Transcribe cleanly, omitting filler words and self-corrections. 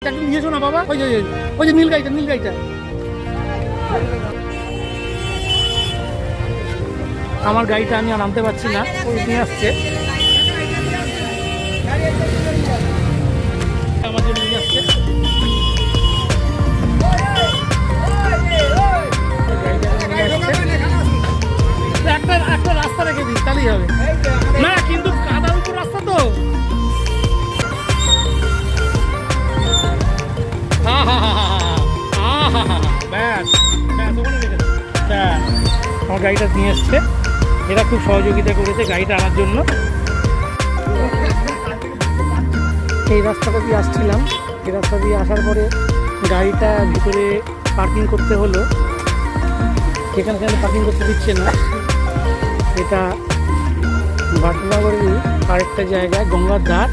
একটু নিয়ে এসো না বাবা, ওই যে নীল গাড়িটা, নীল গাড়িটা। আমার গাড়িটা আমি আর আনতে পারছি না, ওই নিয়ে আসছে, আমার জন্য নিয়ে আসছে। একটা রাস্তা রেখে দিই তাহলেই হবে না, কিন্তু কাদার উপর রাস্তা তো। ব্যাস ব্যাস, ওখানে রেখে দিই। আমার গাড়িটা নিয়ে এসছে, এরা খুব সহযোগিতা করেছে গাড়িটা আনার জন্য। এই রাস্তাটা দিয়ে আসছিলাম, এই রাস্তা দিয়ে আসার পরে গাড়িটা ভিতরে পার্কিং করতে হলো, যেখানে পার্কিং করতে দিচ্ছে না। এটা বাটনগরেরই আরেকটা জায়গায়, গঙ্গার ধার।